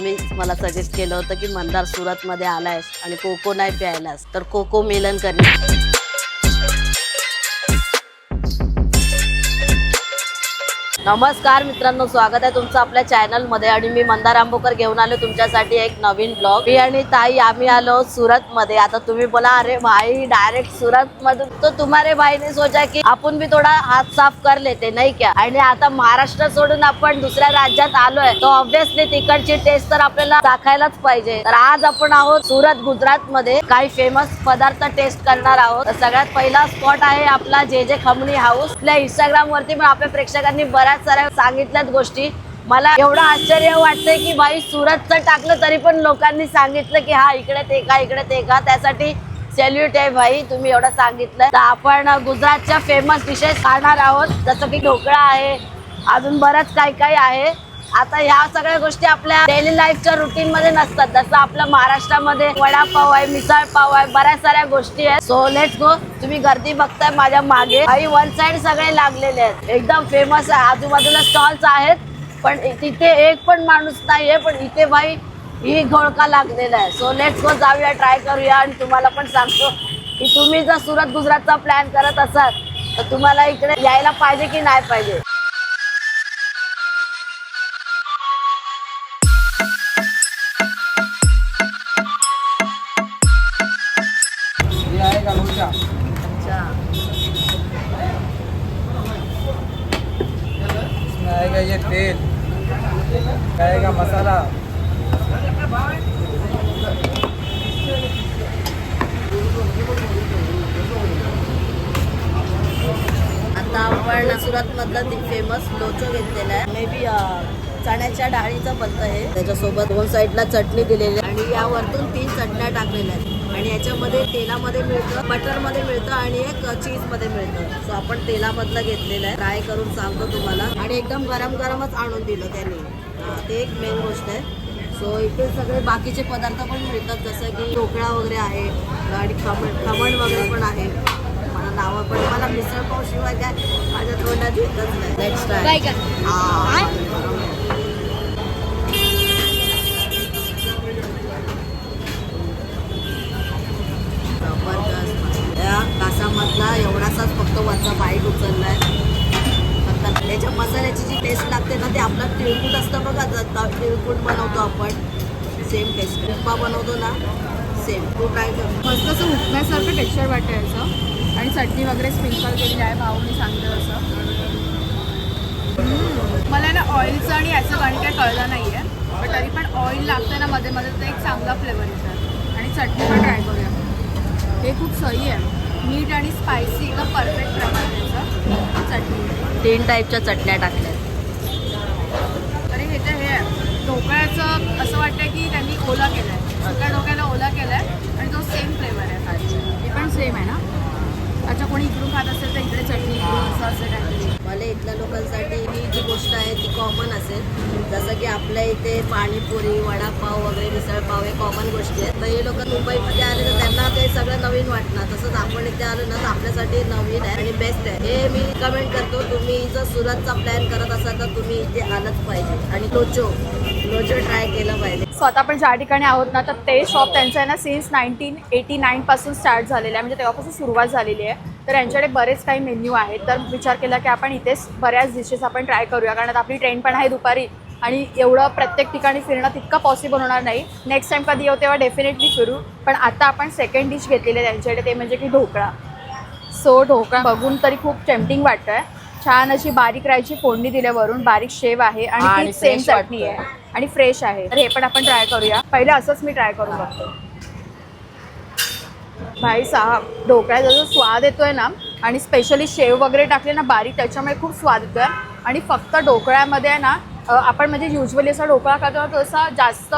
तुम्ही मला सजेस्ट केलं होतं की मंदार सुरतमध्ये आलायस आणि कोको नाही प्यायलास तर कोको मिलन करणे. नमस्कार मित्रांनो, स्वागत आहे तुमचं आपल्या चॅनलमध्ये आणि मी मंदार आंबोकर घेऊन आलो तुमच्यासाठी एक नवीन ब्लॉग. मी आणि ताई आम्ही आलो सुरतमध्ये. आता तुम्ही बोला अरे भाई डायरेक्ट सुरत मधून, तो तुम्हारे भाई ने सोचा की आपण भी थोडा हात साफ कर लेते नाही क्या. आणि आता महाराष्ट्र सोडून आपण दुसऱ्या राज्यात आलोय तर ऑब्व्हियसली तिकडची टेस्ट तर आपल्याला दाखायलाच पाहिजे. तर आज आपण आहोत सुरत गुजरात मध्ये काही फेमस पदार्थ टेस्ट करणार आहोत. सगळ्यात पहिला स्पॉट आहे आपला जे जे खमणी हाऊस. आपल्या इंस्टाग्राम वरती पण आपल्या प्रेक्षकांनी बऱ्याच साऱ्या सांगितल्यात गोष्टी. मला एवढं आश्चर्य वाटतंय की भाई सुरतचं टाकलं तरी पण लोकांनी सांगितलं की हा इकडे ते का इकडे ते का. त्यासाठी सॅल्यूट आहे भाई, तुम्ही एवढं सांगितलं. तर आपण गुजरातच्या फेमस डिशेस खाणार आहोत, जसं की ढोकळा आहे, अजून बरंच काही काही आहे. आता ह्या सगळ्या गोष्टी आपल्या डेली लाईफच्या रुटीन मध्ये नसतात. जसं आपल्या महाराष्ट्रामध्ये वडापाव आहे, मिसळ पाव आहे, बऱ्याच साऱ्या गोष्टी आहेत. So let's go. तुम्ही गर्दी बघताय माझ्या मागे आणि वन साइड सगळे लागलेले आहेत, एकदम फेमस आहे. आजूबाजूला स्टॉल्स आहेत पण तिथे एक पण माणूस नाहीये, पण इथे भाई ही घोळका लागलेला आहे. सो लेट्स गो, जाऊया, ट्राय करूया. आणि तुम्हाला पण सांगतो की तुम्ही जर सुरत गुजरातचा प्लॅन करत असाल तर तुम्हाला इकडे यायला पाहिजे की नाही पाहिजे. अच्छा, इसमें आएगा ये तेल, आएगा मसाला. आता आपण सुरत मधलं फेमस लोचो घेतलेला आहे. मे बी चण्याच्या डाळीचं बनतं हे. त्याच्यासोबत दोन साईडला चटणी दिलेली आहे आणि यावरतून 3 चटण्या टाकलेल्या आहेत. आणि याच्यामध्ये तेलामध्ये मिळतं, बटरमध्ये मिळतं आणि एक चीजमध्ये मिळतं. सो आपण तेलामधलं घेतलेलं आहे. ट्राय करून सांगतो तुम्हाला. आणि एकदम गरम गरमच आणून दिलं त्यांनी, ते एक मेन गोष्ट आहे. सो इथे सगळे बाकीचे पदार्थ पण मिळतात, जसं की ढोकळा वगैरे आहे आणि खमण वगैरे पण आहे. मला नावं पण, मला मिसळ पाव शिवाय काय माझ्या तोंडात येतच नाही. Let's try. या कासामधला एवढासाच फक्त वरचा बाईट उचललाय. फक्त त्याच्या मसाल्याची जी टेस्ट लागते ना, ते आपला तिळकुट असतं बघा, तिळकुट बनवतो आपण, सेम टेस्ट. उपमा बनवतो ना, सेम. तो ट्राय कर. मस्त असं उठण्यासारखं टेक्स्चर वाटायचं आणि चटणी वगैरे स्प्रिंकल केलेली आहे, भाऊनी सांगितलं असं. मला ना ऑइलचं आणि याचं गाणी काही कळलं नाही आहे, पण तरी पण ऑइल लागतं ना मध्ये मध्ये, तर एक चांगला फ्लेवर येतात. आणि चटणी पण ट्राय करूया. हे खूप सही आहे, मीठ आणि स्पायसी एकदम परफेक्ट प्रमाण त्याचं. चटणी 3 टाईपच्या चटण्या टाकल्या. तरी हे तर हे आहे ढोकळ्याचं, असं वाटतं की त्यांनी ओला केला आहे, सुक्या ढोकळ्याला ओला केला आहे आणि तो सेम फ्लेवर आहे. हे पण सेम आहे ना. अच्छा, कोणी इकडून खात असेल तर इकडे चटणी, इकडून असं असेल काहीतरी. मला इथल्या लोकांसाठी ही जी गोष्ट आहे ती कॉमन असेल. जसं की आपल्या इथे पाणीपुरी, वडापाव वगैरे, मिसळपाव हे कॉमन गोष्टी आहेत. तर हे लोक मुंबईमध्ये आले तर त्यांना ते सगळं नवीन वाटणार. तसंच आपण इथे आलो ना तर आपल्यासाठी नवीन आहे आणि बेस्ट आहे. हे मी कमेंट करतो. तुम्ही जर सुरतचा प्लॅन करत असाल तर तुम्ही इथे आलंच पाहिजे आणि लोचो ट्राय केलं पाहिजे. सो आता आपण ज्या ठिकाणी आहोत ना, तर ते शॉप त्यांचं आहे ना सिन्स 1989 पासून स्टार्ट झालेलं आहे, म्हणजे तेव्हापासून सुरुवात झालेली आहे. तर यांच्याकडे बरेच काही मेन्यू आहेत. तर विचार केला की आपण इथेच बऱ्याच डिशेस आपण ट्राय करूया, कारण आता आपली ट्रेन पण आहे दुपारी आणि एवढं प्रत्येक ठिकाणी फिरणं तितकं पॉसिबल होणार नाही. नेक्स्ट टाईम कधी येऊ तेव्हा डेफिनेटली फिरू. पण आता आपण सेकंड डिश घेतलेली आहे त्यांच्याकडे, ते म्हणजे की ढोकळा. सो ढोकळा बघून तरी खूप टेम्पटिंग वाटतं आहे. छान अशी बारीक राईची फोडणी दिल्यावरून, बारीक शेव आहे आणि तीच सेम चटणी आहे आणि फ्रेश आहे. तर हे पण आपण ट्राय करूया. पहिले असंच मी ट्राय करून बघतो. भाई साहब, ढोकळ्याचा जो स्वाद येतोय ना, आणि स्पेशली शेव वगैरे टाकले ना बारीक, त्याच्यामुळे खूप स्वाद येतोय. आणि फक्त ढोकळ्यामध्ये आहे ना, आपण म्हणजे युजली असा ढोकळा खातो तो असा जास्त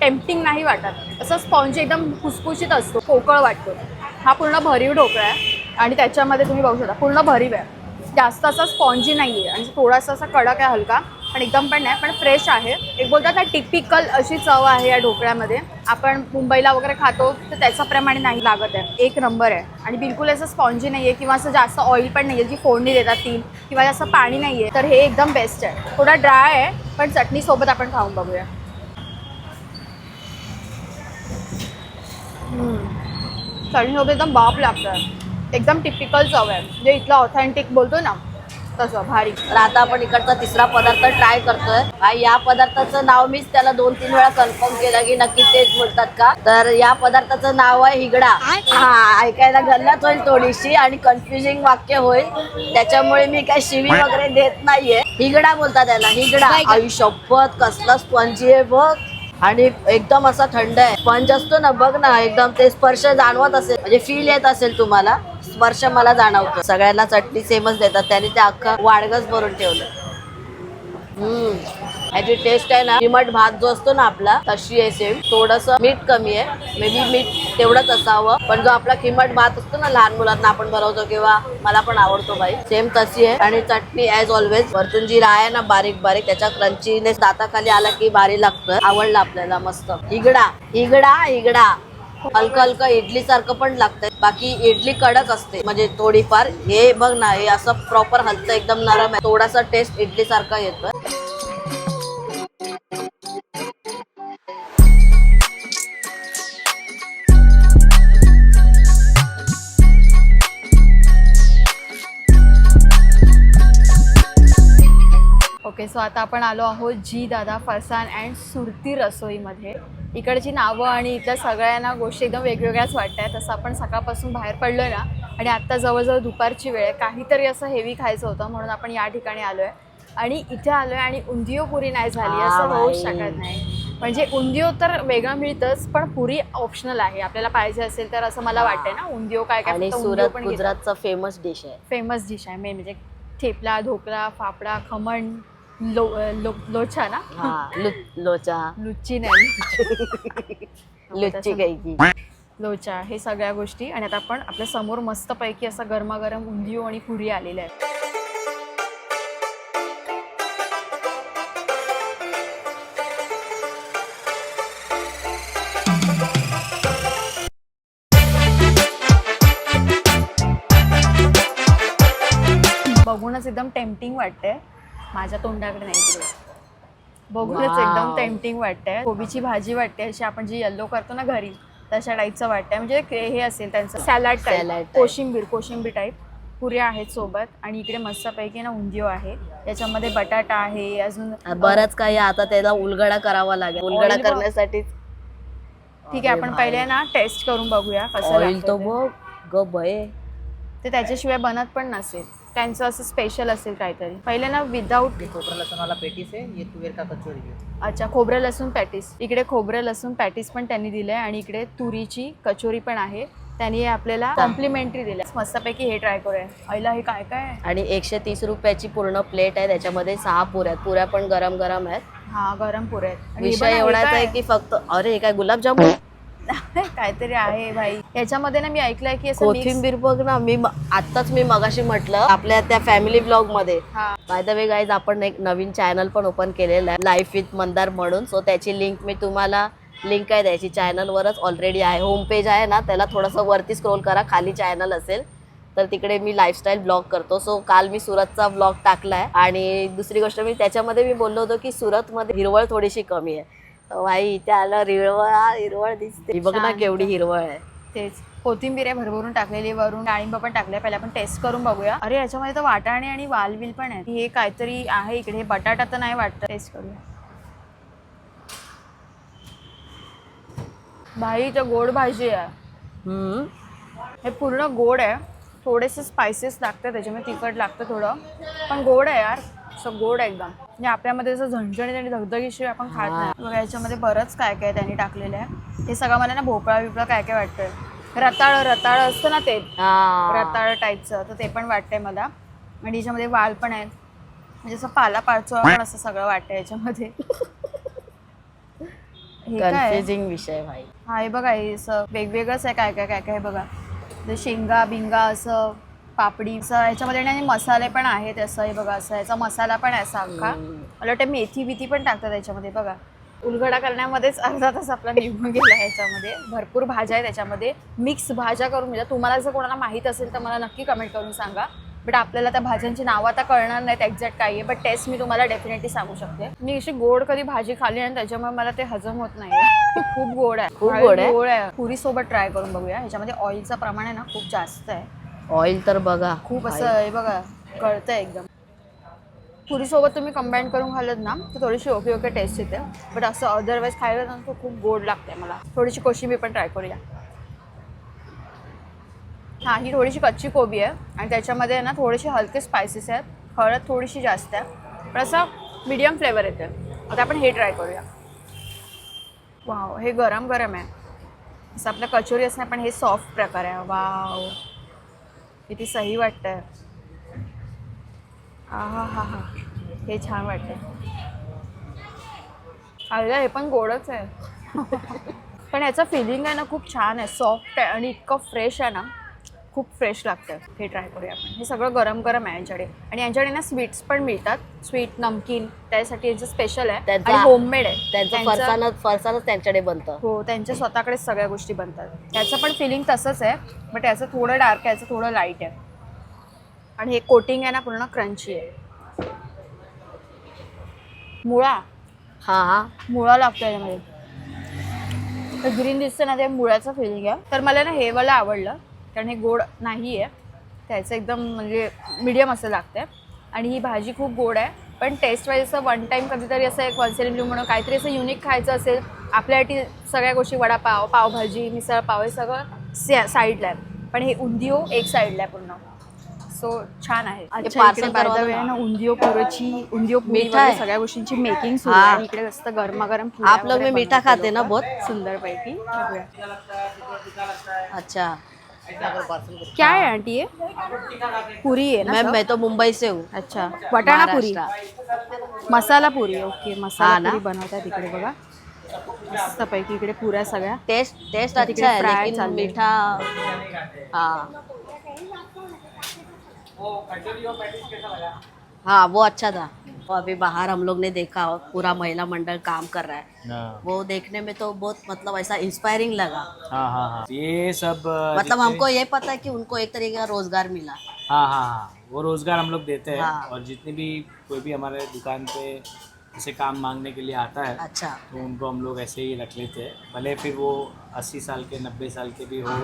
टेम्पटिंग नाही वाटत. असं स्पॉन्जी एकदम खुसखुशीत असतो, पोकळ वाटतो. हा पूर्ण भरीव ढोकळा आहे आणि त्याच्यामध्ये तुम्ही बघू शकता पूर्ण भरीव आहे. जास्त असा स्पॉन्जी नाही आहे आणि थोडासा असा कडक आहे हलका, पण एकदम पण नाही, पण फ्रेश आहे. एक बोलतात ना टिपिकल अशी चव आहे या ढोकळ्यामध्ये. आपण मुंबईला वगैरे खातो तर त्याच्याप्रमाणे नाही लागत आहे. एक नंबर आहे आणि बिलकुल असं स्पॉन्जी नाही आहे किंवा असं जास्त ऑइल पण नाही आहे जी फोडणी देतात ती, किंवा जास्त पाणी नाही आहे. तर हे एकदम बेस्ट आहे. थोडा ड्राय आहे पण चटणीसोबत आपण खाऊन बघूया. चटणीसोबत एकदम बाप लागतं, एकदम टिपिकल चव आहे जे इथलं ऑथेंटिक बोलतो ना तसं भारी. तर आता आपण इकडचा तिसरा पदार्थ ट्राय करतोय. या पदार्थाचं नाव मीच त्याला 2-3 वेळा कन्फर्म केलं की नक्की तेच बोलतात का. तर या पदार्थाचं नाव आहे हिगडा. हा, ऐकायला गल्लत होईल थोडीशी आणि कन्फ्युजिंग वाक्य होईल, त्याच्यामुळे मी काय शिवी वगैरे देत नाहीये. हिगडा बोलतात त्याला, हिगडा. आई शपथ, कसला स्पंजी आहे बघ आणि एकदम असा थंड आहे. स्पंज असतो ना बघ ना, एकदम ते स्पर्श जाणवत असेल, म्हणजे फील येत असेल तुम्हाला. स्पर्श मला जाणवतो. सगळ्यांना चटणी सेमच देतात, त्याने ते अख्खं वाडगच भरून ठेवलं. ह्याची टेस्ट आहे ना, किमट भात जो असतो ना आपला तशी आहे सेम. थोडस मीठ कमी आहे, मे बी मीठ तेवढंच असावं, पण जो आपला किमट भात असतो ना लहान मुलांना आपण बनवतो किंवा मला पण आवडतो बाई, सेम तशी आहे. आणि चटणी ऍज ऑलवेज वरतून जी राय आहे ना बारीक बारीक, त्याच्या क्रंचीनेस दाताखाली आला की भारी लागतं. आवडलं आपल्याला मस्त. हिगडा हिगडा हिगडा. हलकं हलकं इडली सारखं पण लागतंय. बाकी इडली कडक असते म्हणजे थोडीफार. हे बघ ना, हे असं प्रॉपर हलतं, एकदम नरम आहे. थोडासा टेस्ट इडली सारखा येतोय. ओके, सो आता आपण आलो आहोत जी दादा फरसान अँड सुरती रसोईमध्ये. इकडची नावं आणि इथल्या सगळ्यांना गोष्टी एकदम वेगवेगळ्याच वाटत आहेत. तसं आपण सकाळपासून बाहेर पडलोय ना, आणि आत्ता जवळजवळ दुपारची वेळ आहे. काहीतरी असं हेवी खायचं होतं म्हणून आपण या ठिकाणी आलोय आणि इथे आलोय. आणि उंदियो पुरी नाही झाली असं होऊच शकत नाही. म्हणजे उंदियो तर वेगळं मिळतंच, पण पुरी ऑप्शनल आहे आपल्याला पाहिजे असेल तर, असं मला वाटतंय ना. उंदियो काय काय आणि सुरत गुजरातचा फेमस डिश आहे. फेमस डिश आहे मेन म्हणजे थेपला, ढोकळा, फाफडा, खमण, लोचा ना. लोचा, लुच्ची नाही लुच्ची कैकी, लोचा, हे सगळ्या गोष्टी. आणि आता आपण आपल्या समोर मस्तपैकी असं गरमागरम उंदियो आणि पुरी आलेल्या आहेत. बघूनच एकदम टेम्पटिंग वाटतंय. माझ्या तोंडाकडे नाही तिकडे. बघूनच एकदम टेम्पटिंग वाटतंय. कोबीची भाजी वाटते अशी आपण जी येल्लो करतो ना घरी, तशा टाईपचं वाटतंय. म्हणजे हे असेल त्यांचं सॅलड टाईप, कोशिंबीर टाईप. पुऱ्या आहेत सोबत आणि इकडे मस्तपैकी ना उंदियो आहे. त्याच्यामध्ये बटाटा आहे, अजून बरंच काही. आता त्याला उलगडा करावा लागेल. उलगडा करण्यासाठी ठीक आहे, आपण पहिले ना टेस्ट करून बघूया कसं ऑइल तो लागतं बघ ग बये. ते त्याच्याशिवाय बनत पण नसेल, त्यांचं असं स्पेशल असेल काहीतरी. पहिले ना विदाऊट खोबरा लसूण वाला पेटीस है, ये तुवेर का कचोरी है. अच्छा, खोबरं लसूण पॅटीस. इकडे खोबरं लसूण पॅटीस पण त्यांनी दिलंय आणि इकडे तुरीची कचोरी पण आहे. त्यांनी आपल्याला कॉम्प्लिमेंटरी दिल्या. मस्तपैकी हे ट्राय करूया. आईला हे काय काय आहे. आणि 130 रुपयाची पूर्ण प्लेट आहे. त्याच्यामध्ये 6 पुऱ्या. पुऱ्या पण गरम गरम आहेत. हा, गरम पुऱ्या आहेत. विषय एवढाच आहे की फक्त अरे हे काय गुलाबजामुन काहीतरी आहे भाई. याच्यामध्ये ना मी ऐकलंय की असं कोथिंबीर बघ ना. आत्ताच मी मगाशी म्हटलं आपल्या त्या फॅमिली ब्लॉग मध्ये, बाय द वे गाईज, आपण एक नवीन चॅनल पण ओपन केलेलं आहे, लाईफ विथ मंदार म्हणून. सो त्याची लिंक मी तुम्हाला, लिंक आहे त्याची चॅनलवरच ऑलरेडी आहे. होम पेज आहे ना, त्याला थोडंसं वरती स्क्रोल करा, खाली चॅनल असेल तर तिकडे मी लाईफस्टाईल ब्लॉग करतो. सो काल मी सुरतचा ब्लॉग टाकलाय. आणि दुसरी गोष्ट, त्याच्यामध्ये मी बोललो होतो की सुरतमध्ये हिरवळ थोडीशी कमी आहे. भाई इथे आलं हिरवळ दिसते. बघ ना केवढी हिरवळ आहे. तेच कोथिंबीर आहे भरभरून टाकलेली, वरून डाळिंब पण टाकले. पहिले आपण टेस्ट करून बघूया. अरे याच्यामध्ये तर वाटाणे आणि वालबिल पण आहे. हे काहीतरी आहे इकडे. बटाटा तर नाही वाटत. टेस्ट करूया. भाई तर गोड भाजी आहे. हे पूर्ण गोड आहे. थोडेसे स्पायसेस लागतात त्याच्यामध्ये, तिखट लागतं थोडं, पण गोड आहे यार. असं गोड आहे एकदम. म्हणजे आपल्यामध्ये जसं झणझणीत आणि धगधगीशिवाय आपण खात नाही. बघा याच्यामध्ये बरंच काय काय त्यांनी टाकलेलं आहे. हे सगळं मला ना भोपळा बिपळा काय काय वाटतंय. रताळ असतं ना ते, रताळ टाईपचं, तर ते पण वाटतंय मला. आणि याच्यामध्ये वाल पण आहेत. म्हणजे असं पाला पाचोळा पण असं सगळं वाटतंय याच्यामध्ये. कन्फ्युजिंग विषय भाई. हा, हे बघा, हे असं वेगवेगळंच आहे काय काय काय काय. बघा शेंगा बिंगा असं, पापडी असं. याच्यामध्ये आणि मसाले पण आहेत असं. हे बघा असं याचा मसाला पण आहे असा अख्खा. मला वाटतं मेथी बिथी पण टाकतात त्याच्यामध्ये. बघा उलगडा करण्यामध्येच अर्धा तास आपला निघून गेला. ह्याच्यामध्ये भरपूर भाज्या आहेत. त्याच्यामध्ये मिक्स भाज्या करून मिळतात. तुम्हाला जर कोणाला माहीत असेल तर मला नक्की कमेंट करून सांगा. बट आपल्याला त्या भाज्यांची नावं आता कळणार नाहीत एक्झॅक्ट काय आहे, बट टेस्ट मी तुम्हाला डेफिनेटली सांगू शकते. मी अशी गोड कधी भाजी खाल्ली आणि त्याच्यामुळे मला ते हजम होत नाही. खूप गोड आहे. खूप गोड आहे? गोड आहे. पुरी सोबत ट्राय करून बघूया. ह्याच्यामध्ये ऑइलचं प्रमाण आहे ना खूप जास्त आहे. ऑइल तर बघा खूप असं हे बघा कळतंय एकदम. पुरी सोबत तुम्ही कंबाईन करून खाल्लं ना तर थोडीशी ओके ओके टेस्ट येते. बट असं अदरवाईज खायला ना तो खूप गोड लागते मला. थोडीशी कोशिंबीर पण ट्राय करूया. हां, ही थोडीशी कच्ची कोबी आहे आणि त्याच्यामध्ये ना थोडेसे हलके स्पायसेस आहेत. हळद थोडीशी जास्त आहे पण असा मीडियम फ्लेवर येते. आता आपण हे ट्राय करूया. वाव, हे गरम गरम आहे. असं आपलं कचोरी असं पण हे सॉफ्ट प्रकार आहे. वाव, किती सही वाटतंय. हा हा हा हा, हे छान वाटतंय. अरे हे पण गोडच आहे. पण याचं फिलिंग आहे ना खूप छान आहे, सॉफ्ट आहे आणि इतकं फ्रेश आहे ना, खूप फ्रेश लागतं. हे ट्राय करूया आपण. हे सगळं गरम गरम आहे यांच्याकडे. आणि यांच्याकडे ना स्वीट्स पण मिळतात, स्वीट नमकीन. त्यासाठी यांचं स्पेशल आहे आणि होममेड आहे. त्यांचं फरसाणच त्यांच्याकडे बनतं. हो, त्यांच्या स्वतःकडेच सगळ्या गोष्टी बनतात. त्याचं पण फिलिंग तसंच आहे, बट याचं थोडं डार्क आहे, याचं थोडं लाईट आहे. आणि हे कोटिंग आहे ना पूर्ण क्रंची आहे. मुळा, हा, मुळा लागतो याच्यामध्ये. तर ग्रीन दिसतं ना, ते मुळ्याचं फिलिंग आहे. तर मला ना हे वाला आवडलं कारण हे गोड नाही आहे. त्याचं एकदम म्हणजे मीडियम असं लागतं. आणि ही भाजी खूप गोड आहे पण टेस्ट वाईज असं वन टाईम कधीतरी असं एक वन्स इन ब्लू म्हणून काहीतरी असं युनिक खायचं असेल आपल्यासाठी, सगळ्या गोष्टी वडापाव, पावभाजी, मिसळपाव हे सगळं साईडला आहे. पण हे उंदिओ एक साईडला आहे पूर्ण. सो छान आहे. पार्सल ना उंदिओ पुरी मीठा आहे. सगळ्या गोष्टींची मेकिंग सुरू आहे. इकडे मस्त गरमागरम आप लोग में मीठा खाते ना बहुत सुंदर पैकी. अच्छा, क्या है आंटी? ये पुरी है ना? मैं तो मुंबई से हूँ. अच्छा, वटाणा पुरी, मसाला पुरी. ओके, हा मसाला ना? पुरी बनवतात इकडे बघा. मस्तपैकी इकडे पुऱ्या सगळ्या. टेस्ट तिकडे अच्छा है fry लेकिन चाललंय. मीठा. हाँ हाँ, वो अच्छा था. वो अभी बाहर हम लोग ने देखा पूरा महिला मंडल काम कर रहा है. वो देखने में तो बहुत मतलब ऐसा इंस्पायरिंग लगा. हाँ हाँ हाँ, ये सब मतलब हमको ये पता है कि उनको एक तरीके का रोजगार मिला. हाँ हाँ हाँ, वो रोजगार हम लोग देते हैं. हाँ. और जितने भी कोई भी हमारे दुकान पे ऐसे काम मांगने के लिए आता है अच्छा, तो उनको हम लोग ऐसे ही रख लेते हैं. भले फिर वो 80 साल के 90 साल के भी हो,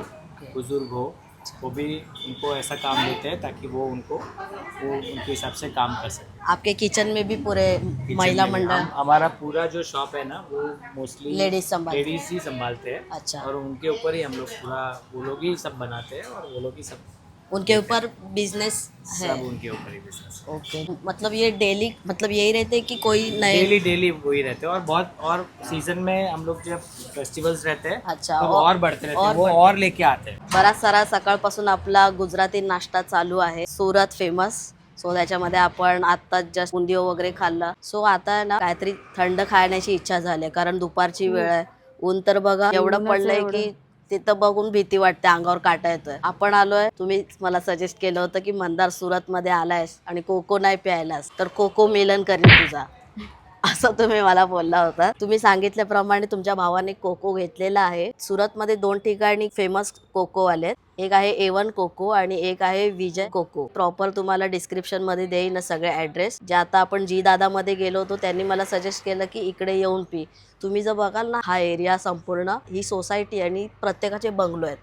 बुजुर्ग हो, वो भी उनको ऐसा काम देते हैं ताकि वो उनके हिसाब से काम कर सके. आपके किचन में भी पूरे किचन महिला में भी मंडल हमारा पूरा जो शॉप है ना वो मोस्टली लेडीज लेडीज ही संभालते हैं. अच्छा, और उनके ऊपर ही हम लोग पूरा, वो लोग ही सब बनाते हैं और वो लोग ही सब उनके ऊपर बिजनेस है. सब उनके ऊपर ही बिजनेस. ओके, मतलब ये डेली मतलब यही रहते हैं कि कोई नए. डेली वही रहते हैं. और बहुत, और सीजन में हम लोग जब फेस्टिवल्स रहते हैं अच्छा, तो और बढ़ते रहते हैं, वो बढ़ते. और लेके आते हैं. बराच सारा सकाळपासून आपला गुजराती नाश्ता चालू आहे. सुरत फेमस. सो त्याच्यामध्ये आपण आता जस्ट उंदिओ वगैरे खाल्लं. सो आता ना काहीतरी थंड खाण्याची इच्छा झाली कारण दुपारची वेळ आहे. ऊन तर बघा एवढं ऊनच पडलंय एवढं. की तिथं बघून भीती वाटते, अंगावर काटा येतोय. आपण आलोय, तुम्ही मला सजेस्ट केलं होतं की मंदार सुरत मध्ये आलायस आणि कोको नाही प्यायलास तर कोको मिलन करीन तुझा, असं तुम्ही मला बोलला होता. तुम्ही सांगितल्याप्रमाणे तुमच्या भावाने कोको घेतलेला आहे. सुरतमध्ये 2 ठिकाणी फेमस कोको आलेत. एक आहे A1 कोको आणि एक आहे विजय कोको. प्रॉपर तुम्हाला डिस्क्रिप्शन मध्ये देईन सगळे ॲड्रेस. जे आता आपण जी दादा मध्ये गेलो होतो त्यांनी मला सजेस्ट केलं की इकडे येऊन पी. तुम्ही जर बघाल ना हा एरिया संपूर्ण ही सोसायटी आणि प्रत्येकाचे बंगलो आहेत.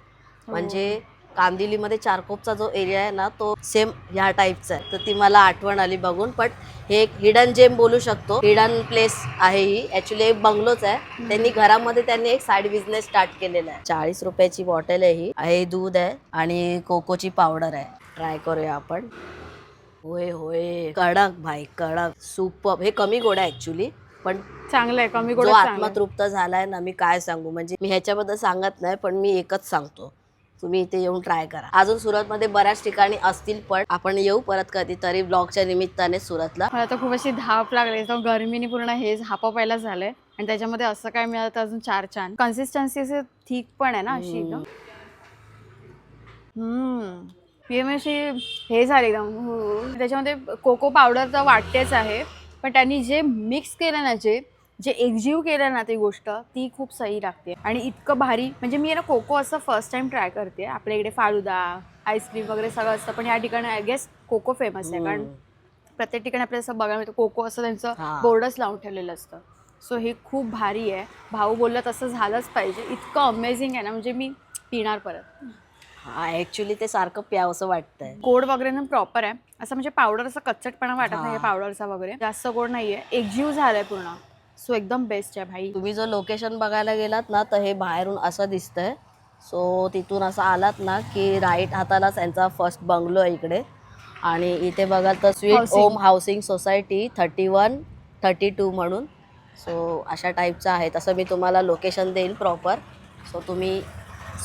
म्हणजे कांदिवलीमध्ये चारकोपचा जो एरिया आहे ना तो सेम ह्या टाईपचा आहे. तर ती मला आठवण आली बघून. पण हे एक हिडन जेम बोलू शकतो, हिडन प्लेस आहे ही. ॲक्च्युली एक बंगलोच आहे. त्यांनी घरामध्ये त्यांनी एक साईड बिझनेस स्टार्ट केलेला आहे. 40 रुपयाची बॉटल आहे ही. आहे दूध आहे आणि कोकोची पावडर आहे. ट्राय करूया आपण. होय होय, कडक भाई, कडक, सुपर. हे कमी गोड आहे ॲक्च्युली पण चांगलं आहे, कमी गोड जो चांगलं आत्मा आहे. तृप्त झालाय ना, मी काय सांगू. म्हणजे मी ह्याच्याबद्दल सांगत नाही पण मी एकच सांगतो, तुम्ही इथे येऊन ट्राय करा. अजून सुरतमध्ये बऱ्याच ठिकाणी असतील पण आपण येऊ परत कधीतरी ब्लॉगच्या निमित्ताने सुरतला. मला तर खूप अशी धाप लागली. तर गरमीने पूर्ण हे हापापायला झालंय आणि त्याच्यामध्ये असं काय मिळालं तर अजून चार छान. कन्सिस्टन्सी असे ठीक पण आहे ना अशी एकदम. हे अशी हे झाले एकदम. त्याच्यामध्ये कोको पावडर तर वाटतेच आहे पण त्यांनी जे मिक्स केलं ना, जे एकजीव केलं ना ती गोष्ट, ती खूप सही लागते आणि इतकं भारी. म्हणजे मी ना कोको असं फर्स्ट टाइम ट्राय करते. आपल्या इकडे फालुदा, आईस्क्रीम वगैरे सगळं असतं पण या ठिकाणी आय गेस कोको फेमस आहे कारण प्रत्येक ठिकाणी आपल्याला असं बघायला मिळतं कोको असं त्यांचं बोर्डच लावून ठेवलेलं असतं. सो हे खूप भारी आहे. भाऊ बोलला तसं झालंच पाहिजे. इतकं अमेझिंग आहे ना, म्हणजे मी पिणार परत. हा ॲक्च्युली ते सारखं प्यावंसं वाटतंय. गोड वगैरे ना प्रॉपर आहे. असं म्हणजे पावडरचा कच्चटपणा वाटत नाही हा. पावडरचा वगैरे. जास्त गोड नाही आहे. एकजीव झालाय पूर्ण. सो एकदम बेस्ट आहे भाई. तुम्ही जो लोकेशन बघायला गेलात ना तर हे बाहेरून असं दिसतंय. सो तिथून असं आलात ना की राईट हातालाच यांचा फर्स्ट बंगलो आहे इकडे. आणि इथे बघाल तर स्वीट Housing. ओम हाऊसिंग सोसायटी 31-32 म्हणून. सो अशा टाईपचं आहे. तसं मी तुम्हाला लोकेशन देईल प्रॉपर. सो तुम्ही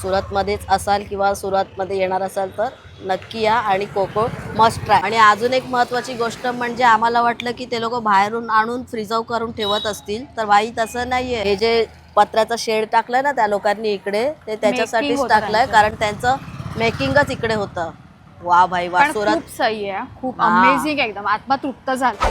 सुरतमध्येच असाल किंवा सुरतमध्ये येणार असाल तर नक्की या आणि कोको मस्ट ट्राय. आणि अजून एक महत्त्वाची गोष्ट म्हणजे आम्हाला वाटलं की ते लोक बाहेरून आणून फ्रीजव करून ठेवत असतील, तर भाई तसं नाही आहे. हे जे पत्र्याचा शेड टाकलाय ना त्या लोकांनी इकडे, ते त्याच्यासाठीच होतं टाकलंय त्यांचं. कारण त्यांचं मेकिंगच इकडे होतं. वा भाई वा. पण सुरत खूप सही आहे. खूप हा. अमेझिंग एकदम. आत्मा तृप्त झाला.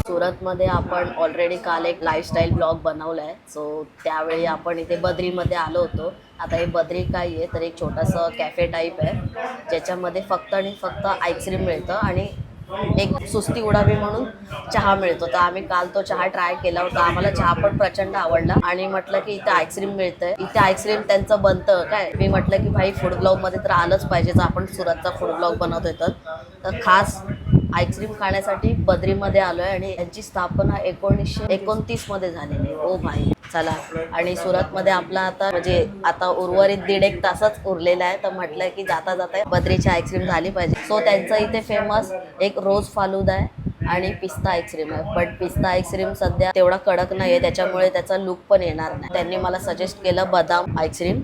सुरतमध्ये आपण ऑलरेडी काल एक लाईफस्टाईल ब्लॉग बनवला आहे. सो त्यावेळी आपण इथे बद्रीमध्ये आलो होतो. आता हे बद्री काय आहे तर एक छोटंसं कॅफे टाईप आहे ज्याच्यामध्ये फक्त आणि फक्त आईस्क्रीम मिळतं आणि एक सुस्ती उडावी म्हणून चहा मिळतो. तर आम्ही काल तो चहा ट्राय केला होता. आम्हाला चहा पण प्रचंड आवडला आणि म्हटलं की इथे आईस्क्रीम मिळतंय. इथे आईस्क्रीम त्यांचं बनतं काय. मी म्हटलं की भाई फूड ब्लॉगमध्ये तर आलंच पाहिजे जर आपण सुरतचा फूड ब्लॉग बनवतोय तर खास आईस्क्रीम खाण्यासाठी बद्रीमध्ये आलो आहे. आणि यांची स्थापना 1929 मध्ये झालेली आहे. ओ भाई चला. आणि सुरतमध्ये आपला आता म्हणजे आता उर्वरित 1.5 तासच उरलेला आहे. तर म्हटलं की जाता जाता बद्रीची आईस्क्रीम झाली पाहिजे. सो त्यांचं इथे फेमस एक रोज फालुदा आहे आणि पिस्ता आईस्क्रीम आहे. बट पिस्ता आईस्क्रीम सध्या तेवढा कडक नाही आहे, त्याच्यामुळे त्याचा लुक पण येणार नाही. त्यांनी मला सजेस्ट केलं बदाम आईस्क्रीम.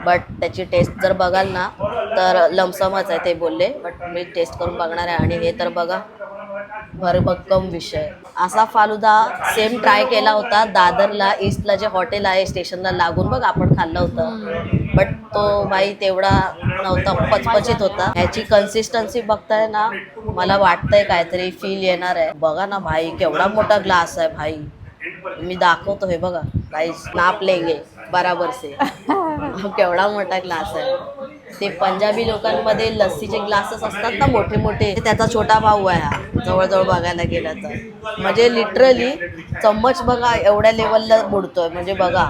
बट त्याची टेस्ट जर बघाल ना तर लमसमच आहे ते बोलले. बट मी टेस्ट करून बघणार आहे. आणि हे तर बघा भरभक्कम विषय. असा फालुदा सेम ट्राय केला होता दादरला ईस्टला जे हॉटेल आहे स्टेशनला लागून बघ आपण खाल्लं होतं. बट तो भाई तेवढा नव्हता, पचपचित होता. ह्याची कन्सिस्टन्सी बघताय ना मला वाटतंय काहीतरी फील येणार आहे. बघा ना भाई केवढा मोठा ग्लास आहे भाई. मी दाखवतो हे बघा गाईस, नाप लेंगे बराबर से. केवढा मोठा ग्लास आहे. ते पंजाबी लोकांमध्ये लस्सीचे ग्लासेस असतात ना मोठे मोठे, त्याचा छोटा भाऊ आहे हा जवळजवळ बघायला गेलं तर. म्हणजे लिटरली चम्मच बघा एवढ्या लेवलला बुडतोय. म्हणजे बघा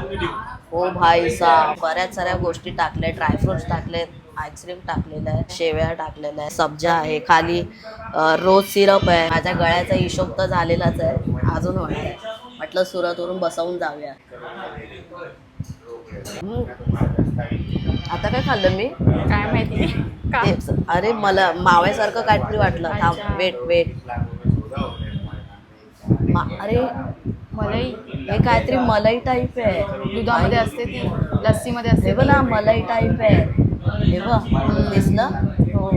हो भाई सा. बऱ्याच साऱ्या गोष्टी टाकल्या, ड्रायफ्रुट्स टाकलेत, आईस्क्रीम टाकलेलं आहे, शेवया टाकलेल्या आहे, सब्जा आहे, खाली रोज सिरप आहे. माझ्या गळ्याचा हिशोब तर झालेलाच आहे, अजून होणार आहे. म्हटलं सुरतवरून बसवून जाऊया. आता काय खाल्लं मी काय माहिती का. तेच. अरे मला माव्यासारखं काहीतरी वाटलं. थांब वेट अरे मलाई हे काहीतरी मलाई टाईप आहे. दुधामध्ये असते ती, लस्सीमध्ये असते हे ती. बघा मलाई टाईप आहे. हे बघ दिसलं. हो.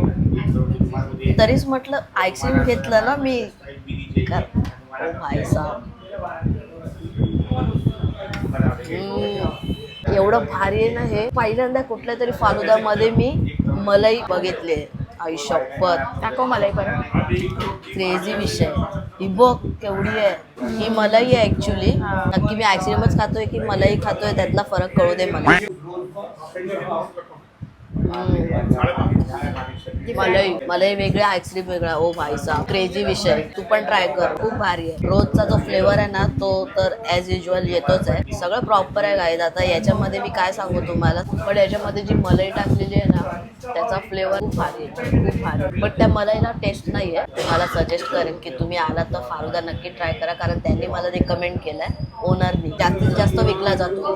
तरीच म्हटलं आईस्क्रीम घेतलं ना मी. ओ भाई साहब. एवढं भारी आहे ना हे. पहिल्यांदा कुठल्या तरी फालुदामध्ये मी मलाई बघितली. आई शपथ दाखव मलाई परत. क्रेझी विषय. ही बघ केवढी आहे. ही मलाई आहे ऍक्च्युली. नक्की मी आईस्क्रीमच खातोय की मलाई खातोय त्यातला फरक कळू दे मला. मलाई वेगळा आईस्क्रीम वेगळा. ओ भाई साहब क्रेझी विषय. तू पण ट्राय कर, खूप भारी आहे. रोजचा जो फ्लेवर आहे ना तो तर ॲज युजल येतोच आहे. सगळं प्रॉपर आहे गाईज. आता याच्यामध्ये मी काय सांगू तुम्हाला, पण याच्यामध्ये जी मलाई टाकलेली आहे ना त्याचा फ्लेवर खूप भारी आहे, खूप भारी. बट त्या मलाईला टेस्ट नाही आहे. तुम्हाला सजेस्ट करेन की तुम्ही आलात तर फालुदा नक्की ट्राय करा, कारण त्यांनी मला रिकमेंड केलंय ओनरनी. जास्तीत जास्त विकला जातो.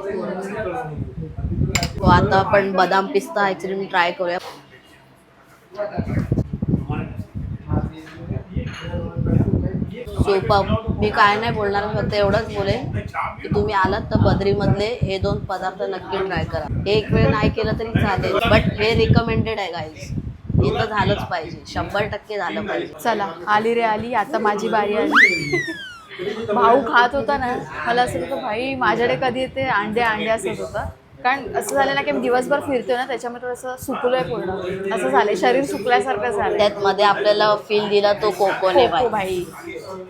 तो आता आपण बदाम पिस्ता आईस्क्रीम ट्राय करूया. सुपर. मी काय नाही बोलणार, फक्त एवढंच बोलेन की तुम्ही आलात तर बद्रीमधले हे 2 पदार्थ नक्की ट्राय करा. एक वेळ नाही केलं तरी चालेल, बट हे रिकमेंडेड आहे गाईज. हे तर झालंच पाहिजे, 100% झालं पाहिजे. चला आली रे आली, आता माझी बारी आली. भाऊ खात होता ना, मला असं होतं भाई माझ्याकडे कधी येते अंडे अंडे असं होतं. कारण असं झालं ना की दिवसभर फिरतोय ना त्याच्यामुळे थोडंसं सुकलोय पूर्ण असं झालंय, शरीर सुकल्यासारखं झालं. त्यात मध्ये आपल्याला फील दिला तो कोकोने कोको भाई,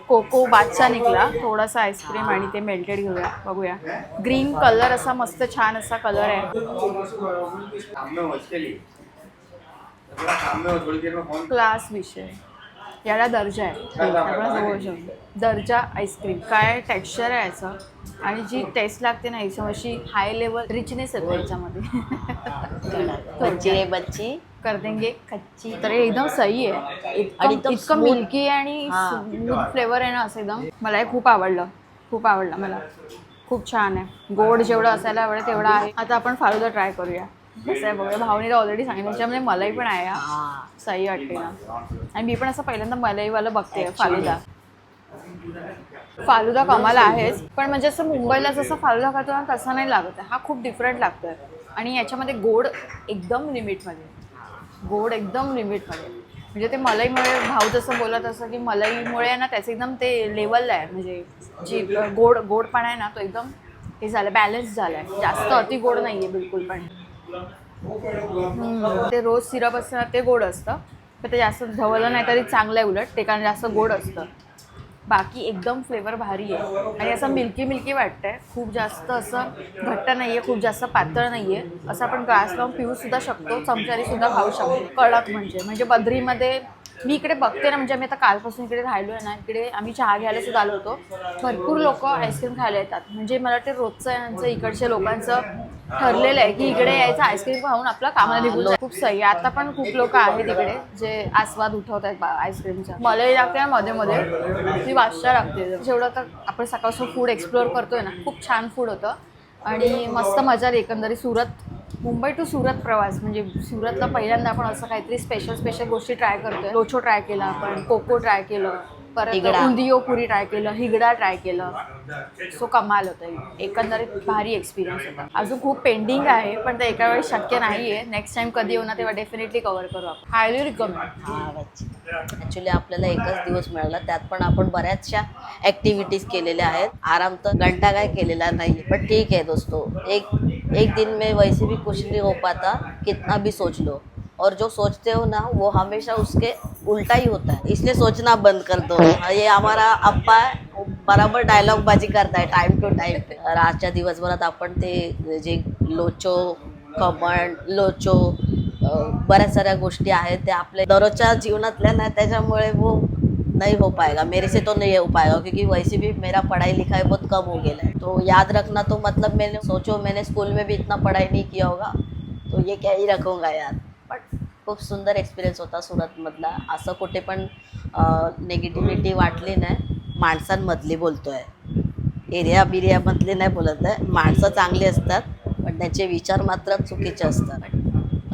कोको बादशाह निघला. थोडासा आईस्क्रीम आणि ते मेल्टेड घेऊया, बघूया. ग्रीन कलर असा मस्त छान असा कलर आहे. क्लास विषय, याला दर्जा आहे. आपण जवळ जाऊन दर्जा आईस्क्रीम, काय टेक्स्चर आहे याचं आणि जी टेस्ट लागते ना एकदम अशी हाय लेवल रिचनेस येते याच्यामध्ये. बच्ची रे बच्ची कर देंगे कच्ची, तर हे एकदम सही आहे. आणि इतकं एकदम मिल्की आणि स्मूथ फ्लेवर आहे ना असं एकदम. मला हे खूप आवडलं, खूप आवडलं मला. खूप छान आहे, गोड जेवढं असायला आवडेल तेवढं आहे. आता आपण फालुदा ट्राय करूया कसं आहे बघूया. भावनीला ऑलरेडी सांगितलं, त्याच्यामध्ये मलाई पण आहे. सही वाटते ना. आणि मी पण असं पहिल्यांदा मलाईवालं बघते फालुदा. फालुदा कमाल आहेच, पण म्हणजे असं मुंबईला जसं फालुदा खातो ना तसा नाही लागत आहे. हा खूप डिफरंट लागतोय आणि याच्यामध्ये गोड एकदम लिमिटमध्ये, गोड एकदम लिमिटमध्ये. म्हणजे ते मलाईमुळे भाऊ जसं बोलत असं की मलाईमुळे ना त्याचं एकदम ते लेवलला आहे. म्हणजे जी गोडपणा आहे ना तो एकदम हे झालं, बॅलन्स झाला आहे. जास्त अति गोड नाही आहे बिलकुल पण. ते रोज सिरप असतं ना ते गोड असतं, पण ते जास्त धवलं नाही तरी चांगलं आहे उलट ते, कारण जास्त गोड असतं. बाकी एकदम फ्लेवर भारी आहे आणि असं मिल्की मिल्की वाटतंय. खूप जास्त असं घट्ट नाही आहे, खूप जास्त पातळ नाही आहे. असं आपण ग्लास लावून पिऊसुद्धा शकतो, चमच्यारीसुद्धा खाऊ शकतो. कडक म्हणजे बद्रीमध्ये मी इकडे बघते ना, म्हणजे आम्ही आता कालपासून इकडे राहिलो आहे ना, इकडे आम्ही चहा घ्यायला सुद्धा आलो होतो. भरपूर लोक आईस्क्रीम खायला येतात. म्हणजे मला वाटते रोजचं यांचं इकडच्या लोकांचं ठरलेलं आहे की इकडे यायचं आईस्क्रीम खाऊन आपलं कामाला निघून जायचं. खूप सही. आता पण खूप लोक आहेत इकडे जे आस्वाद उठवत आहेत आईस्क्रीमचा. मलाई लागते ना मध्ये मध्ये, ती बादशाह लागते. जेवढं तर आपण सकाळचं फूड एक्सप्लोअर करतोय ना, खूप छान फूड होतं आणि मस्त मजा आली एकंदरीत. मुंबई टू सुरत प्रवास, म्हणजे सुरतला पहिल्यांदा आपण असं काहीतरी स्पेशल गोष्टी ट्राय करतोय. लोचो ट्राय केला आपण, कोको ट्राय केलं, परत उंदियो पुरी ट्राय केलं, हिगडा ट्राय केलं. सो कमाल होतं, एकंदरीत भारी एक्सपिरियन्स होता. अजून खूप पेंडिंग आहे पण ते एका वेळी शक्य नाही आहे. नेक्स्ट टाइम कधी येऊ ना तेव्हा डेफिनेटली कव्हर करू आपण. Highly recommend. ॲक्च्युली आपल्याला एकच दिवस मिळाला, त्यात पण आपण बऱ्याचशा ॲक्टिव्हिटीज केलेल्या आहेत. आराम तर घंटा काय केलेला नाही, पण ठीक है दोस्तों. एक दिन में वैसे भी कुछ नहीं हो पाता कितना भी सोच लो, और जो सोचते हो ना वो हमेशा उसके उल्टा ही होता है, इसलिए सोचना बंद कर दो. ये हमारा अप्पा बराबर डायलॉग बाजी करताय टाइम टू टाइम. आजच्या दिवसभरात आपण ते जे लोचो, खमण, लोचो, बऱ्याच साऱ्या गोष्टी आहेत त्या आपल्या दररोजच्या जीवनातल्या ना, त्याच्यामुळे वो नहीं हो पाएगा, मेरे से तो नहीं हो पाएगा, क्योंकि वैसे भी मेरा पढ़ाई लिखाई बहुत कम हो गया है. तो याद रखना, तो मतलब मैंने सोचो मैंने स्कूल में भी इतना पढ़ाई नहीं किया होगा तो ये क्या ही रखूँगा यार. बट खूप सुंदर एक्सपिरियन्स होता सुरतमधला. असं कुठे पण निगेटिव्हिटी वाटली नाही. माणसांमधली बोलतोय, एरियामधले नाही बोलत आहे. माणसं चांगली असतात पण त्यांचे विचार मात्र चुकीचे असतात.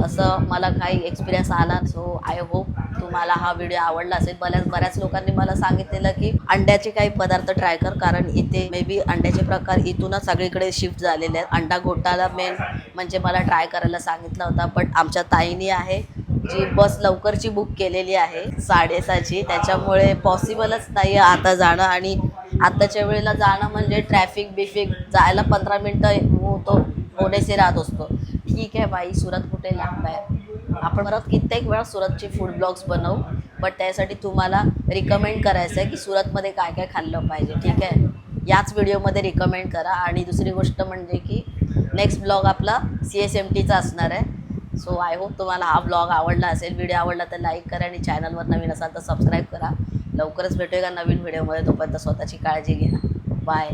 असं मला काही एक्सपिरियन्स आला. सो आय होप तुम्हाला हा व्हिडिओ आवडला असेल. बऱ्याच लोकांनी मला सांगितलेलं की अंड्याचे काही पदार्थ ट्राय कर, कारण इथे मे बी अंड्याचे प्रकार इथूनच सगळीकडे शिफ्ट झालेले आहेत. अंडा घोटाला मेन म्हणजे मला ट्राय करायला सांगितला होता, बट आमच्या ताईनी आहे जी बस लवकरची बुक केलेली आहे 6:30ची, त्याच्यामुळे पॉसिबलच नाही आहे आता जाणं. आणि आत्ताच्या वेळेला जाणं म्हणजे ट्रॅफिक जायला 15 मिनटं होणे से राहत असतो. ठीक आहे बाई, सुरत कुठे लांब आहे. आपण परत कित्येक वेळा सुरतचे फूड ब्लॉग्स बनवू, बट त्यासाठी तुम्हाला रिकमेंड करायचं आहे की सुरतमध्ये काय काय खाल्लं पाहिजे. ठीक आहे, याच व्हिडिओमध्ये रिकमेंड करा. आणि दुसरी गोष्ट म्हणजे की नेक्स्ट ब्लॉग आपला CSMTचा असणार आहे. सो आय होप तुम्हाला हा ब्लॉग आवडला असेल. व्हिडिओ आवडला तर लाईक करा आणि चॅनलवर नवीन असाल तर सबस्क्राईब करा. लवकरच भेटूया नवीन व्हिडिओमध्ये. तोपर्यंत स्वतःची काळजी घ्या. बाय.